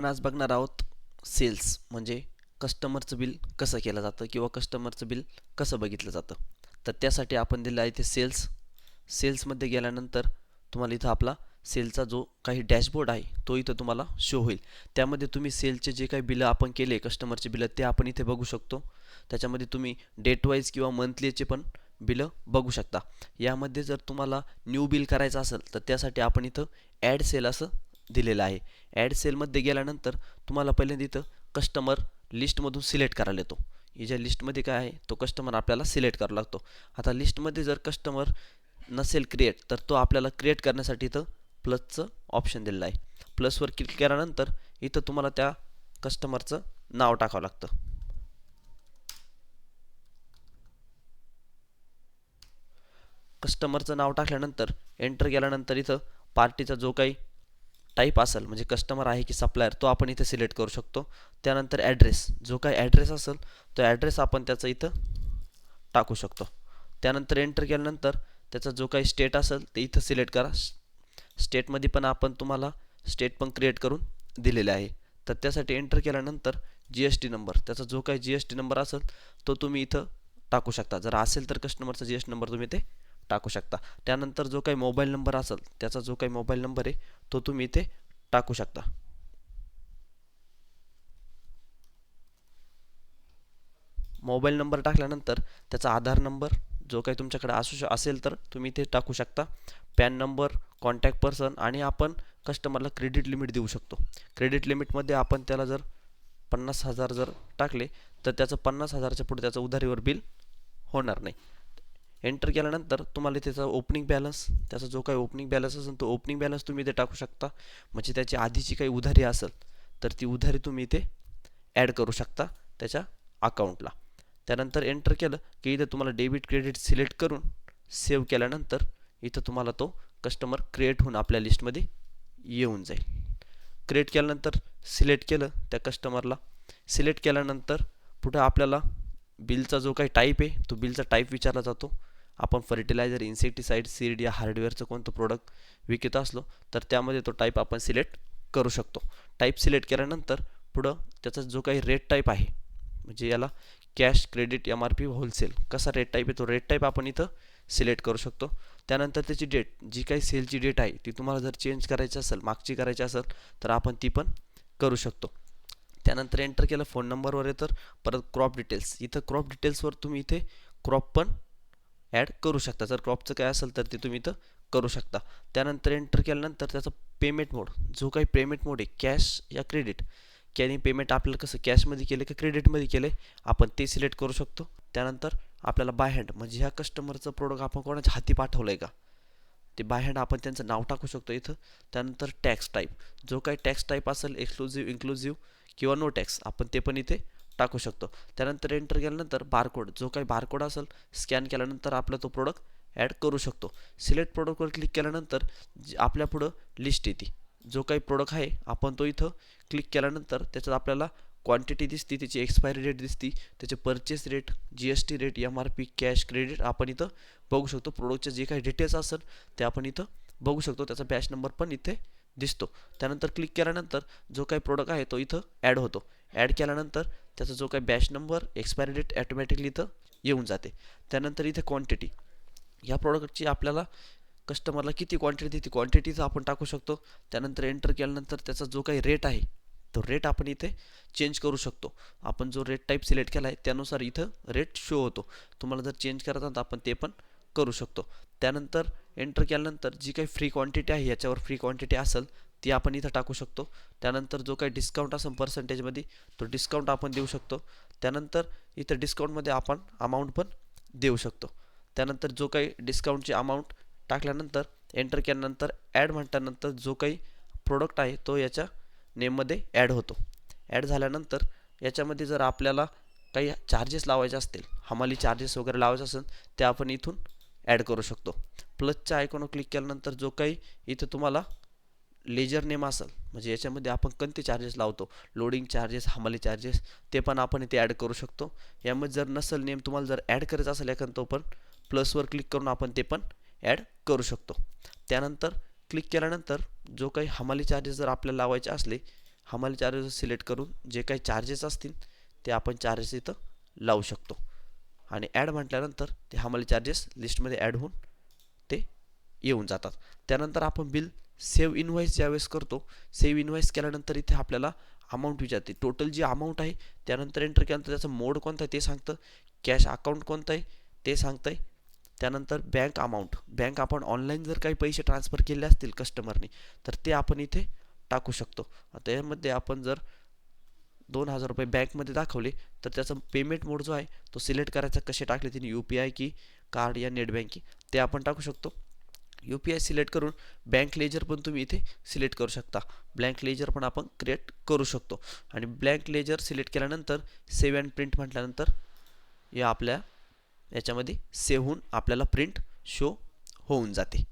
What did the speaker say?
आपण आज बघणार आहोत सेल्स म्हणजे कस्टमरचं बिल कसं केलं जातं किंवा कस्टमरचं बिल कसं बघितलं जातं. तर त्यासाठी आपण दिलं आहे ते सेल्समध्ये गेल्यानंतर तुम्हाला इथं आपला सेलचा जो काही डॅशबोर्ड आहे तो इथं तुम्हाला शो होईल. त्यामध्ये तुम्ही सेलचे जे काही बिलं आपण केले कस्टमरचे बिलं ते आपण इथे बघू शकतो. त्याच्यामध्ये तुम्ही डेट वाईज किंवा मंथलीचे पण बिलं बघू शकता. यामध्ये जर तुम्हाला न्यू बिल करायचं असेल तर त्यासाठी आपण इथं ॲड सेल असं दिलेलं आहे. ॲड सेलमध्ये गेल्यानंतर तुम्हाला पहिल्यांदा इथं कस्टमर लिस्टमधून सिलेक्ट करायला येतो. ही ज्या लिस्टमध्ये काय आहे तो कस्टमर आपल्याला सिलेक्ट करावा लागतो. आता लिस्टमध्ये जर कस्टमर नसेल क्रिएट तर तो आपल्याला क्रिएट करण्यासाठी इथं प्लसचं ऑप्शन दिलेलं आहे. प्लसवर क्लिक केल्यानंतर इथं तुम्हाला त्या कस्टमरचं नाव टाकावं लागतं. कस्टमरचं नाव टाकल्यानंतर एंटर केल्यानंतर इथं पार्टीचा जो काही टाईप असेल म्हणजे कस्टमर आहे की सप्लायर तो आपण इथे सिलेक्ट करू शकतो. त्यानंतर ॲड्रेस जो काही ॲड्रेस असेल तो ॲड्रेस आपण त्याचा इथं टाकू शकतो. त्यानंतर एंटर केल्यानंतर त्याचा जो काही स्टेट असेल ते इथं सिलेक्ट करा. स्टेटमध्ये पण आपण तुम्हाला स्टेट पण क्रिएट करून दिलेले आहे. तर त्यासाठी एंटर केल्यानंतर जी एस टी नंबर त्याचा जो काही जी एस टी नंबर असेल तो तुम्ही इथं टाकू शकता. जर असेल तर कस्टमरचा जी एस टी नंबर तुम्ही ते टाकू शकता. त्यानंतर जो काही मोबाईल नंबर असेल त्याचा जो काही मोबाईल नंबर आहे तो तुम्ही इथे टाकू शकता. मोबाईल नंबर टाकल्यानंतर त्याचा आधार नंबर जो काही तुमच्याकडे असेल तर तुम्ही इथे टाकू शकता. पॅन नंबर, कॉन्टॅक्ट पर्सन आणि आपण कस्टमरला क्रेडिट लिमिट देऊ शकतो. क्रेडिट लिमिटमध्ये आपण त्याला जर 50,000 जर टाकले तर त्याचं 50,000च्या पुढे त्याचं उधारीवर बिल होणार नाही. एंटर केल्यानंतर तुम्हाला त्याचा ओपनिंग बॅलन्स त्याचा जो काही ओपनिंग बॅलन्स असेल तो ओपनिंग बॅलन्स तुम्ही इथे टाकू शकता. म्हणजे त्याची आधीची काही उधारी असेल तर ती उधारी तुम्ही इथे ॲड करू शकता त्याच्या अकाउंटला. त्यानंतर एंटर केलं की इथं तुम्हाला डेबिट क्रेडिट सिलेक्ट करून सेव्ह केल्यानंतर इथं तुम्हाला तो कस्टमर क्रिएट होऊन आपल्या लिस्टमध्ये येऊन जाईल. क्रिएट केल्यानंतर सिलेक्ट केलं त्या कस्टमरला. सिलेक्ट केल्यानंतर पुढे आपल्याला बिलचा जो काही टाईप आहे तो बिलचा टाईप विचारला जातो. आपण फर्टिलायझर, इन्सेक्टिसाइड, सीड या हार्डवेअरचं कोणतं प्रोडक्ट विकत असलो तर त्यामध्ये तो टाईप आपण सिलेक्ट करू शकतो. टाईप सिलेक्ट केल्यानंतर पुढं त्याचा जो काही रेट टाईप आहे म्हणजे याला cash, credit, M R P, wholesale कसा रेट टाईप आहे तो रेट टाईप आपण इथं सिलेक्ट करू शकतो. त्यानंतर त्याची डेट जी काही सेलची डेट आहे ती तुम्हाला जर चेंज करायची असेल मागची करायची असेल तर आपण ती पण करू शकतो. त्यानंतर एंटर केलं फोन नंबरवर आहे तर परत क्रॉप डिटेल्स इथं क्रॉप डिटेल्सवर तुम्ही इथे क्रॉप पण ॲड करू शकता. जर क्रॉपचं काय असेल तर ते तुम्ही इथं करू शकता. त्यानंतर एंटर केल्यानंतर त्याचा पेमेंट मोड जो काही पेमेंट मोड आहे कॅश या क्रेडिट कॅनी पेमेंट आपल्याला कसं कॅशमध्ये केलं की क्रेडिटमध्ये केलं आपण ते सिलेक्ट करू शकतो. त्यानंतर आपल्याला बाय हँड म्हणजे ह्या कस्टमरचं प्रोडक्ट आपण कोणाच्या हाती पाठवलं आहे का ते बाय हँड आपण त्यांचं नाव टाकू शकतो इथं. त्यानंतर टॅक्स टाईप जो काही टॅक्स टाईप असेल एक्सक्लुझिव्ह, इन्क्लुझिव्ह किंवा नो टॅक्स आपण ते पण इथे टाकू शकतो. त्यानंतर एंटर केल्यानंतर बारकोड जो काही बारकोड असेल स्कॅन केल्यानंतर आपला तो प्रोडक्ट ॲड करू शकतो. सिलेक्ट प्रोडक्टवर क्लिक केल्यानंतर आपल्या पुढं लिस्ट येते. जो काही प्रोडक्ट आहे आपण तो इथं क्लिक केल्यानंतर त्याच्यात आपल्याला क्वांटिटी दिसते, त्याची एक्सपायरी डेट दिसते, त्याचे purchase rate, G S T rate, M R P, cash, credit आपण इथं बघू शकतो. प्रोडक्टचे जे काही डिटेल्स असेल ते आपण इथं बघू शकतो. त्याचा बॅच नंबर पण इथे दिसतो. त्यानंतर क्लिक केल्यानंतर जो काही प्रोडक्ट आहे तो इथं ॲड होतो. ॲड केल्यानंतर त्याचा जो काही batch number, expiry date automatically इथं येऊन जाते. त्यानंतर इथे क्वांटिटी या प्रोडक्टची आपल्याला कस्टमरला किती क्वांटिटी ती क्वांटिटीचं आपण टाकू शकतो. त्यानंतर एंटर केल्यानंतर त्याचा जो काही रेट आहे तो रेट आपण इथे चेंज करू शकतो. आपण जो रेट टाईप सिलेक्ट केला आहे त्यानुसार इथं रेट शो होतो. तुम्हाला जर चेंज करायचा तर आपण ते पण करू शकतो. त्यानंतर एंटर केल्यानंतर जी काही फ्री क्वांटिटी आहे याच्यावर फ्री क्वांटिटी असेल ती आपण इथं टाकू शकतो. त्यानंतर जो काही डिस्काउंट असेल पर्सेंटेजमध्ये तो डिस्काउंट आपण देऊ शकतो. त्यानंतर इथं डिस्काउंटमध्ये आपण अमाऊंट पण देऊ शकतो. त्यानंतर जो काही डिस्काउंटची अमाऊंट टाकल्यानंतर एंटर केल्यानंतर ॲड म्हटल्यानंतर जो काही प्रोडक्ट आहे तो याच्या नेममध्ये ॲड होतो. ॲड झाल्यानंतर याच्यामध्ये जर आपल्याला काही चार्जेस लावायचे असतील हमाली चार्जेस वगैरे लावायचे असेल ते आपण इथून ॲड करू शकतो. प्लसच्या आयकॉनवर क्लिक केल्यानंतर जो काही इथं तुम्हाला लेजर नेम असेल म्हणजे याच्यामध्ये आपण कोणते चार्जेस लावतो लोडिंग चार्जेस, हमाली चार्जेस ते पण आपण इथे ॲड करू शकतो. यामध्ये जर नसेल नेम तुम्हाला जर ॲड करायचा असेल एखादा तो पण प्लसवर क्लिक करून आपण ते पण ॲड करू शकतो. त्यानंतर क्लिक केल्यानंतर जो काही हमाली चार्जेस जर आपल्याला लावायचे असले हमाली चार्जेस सिलेक्ट करून जे काही चार्जेस असतील ते आपण चार्जेस इथं लावू शकतो. आणि ॲड म्हटल्यानंतर ते हमाली चार्जेस लिस्टमध्ये ॲड होऊन ते येऊन जातात. त्यानंतर आपण बिल सेव्ह इनव्हॉइस ज्यावेळेस करतो, सेव्ह इनव्हॉइस केल्यानंतर इथे आपल्याला अमाऊंट विचारते. टोटल जी अमाऊंट आहे त्यानंतर एंटर केल्यानंतर त्याचं मोड कोणतं आहे ते सांगतं, कॅश अकाउंट कोणतं आहे ते सांगतं आहे. त्यानंतर बँक अमाऊंट, बँक आपण ऑनलाईन जर काही पैसे ट्रान्सफर केले असतील कस्टमरने तर ते आपण इथे टाकू शकतो. आता यामध्ये आपण जर 2,000 रुपये बँकमध्ये दाखवले तर त्याचा पेमेंट मोड जो आहे तो सिलेक्ट करायचा, कसे टाकले तिने, UPI की कार्ड या नेट बँकिंग ते आपण टाकू शकतो. UPI सिलेक्ट करून बँक लेजर पण तुम्ही इथे सिलेक्ट करू शकता. ब्लँक लेजर पण आपण क्रिएट करू शकतो. आणि ब्लँक लेजर सिलेक्ट केल्यानंतर सेव्ह अँड प्रिंट म्हटल्यानंतर या आपल्या याच्यामध्ये सेव्ह होऊन आपल्याला प्रिंट शो होऊन जाते.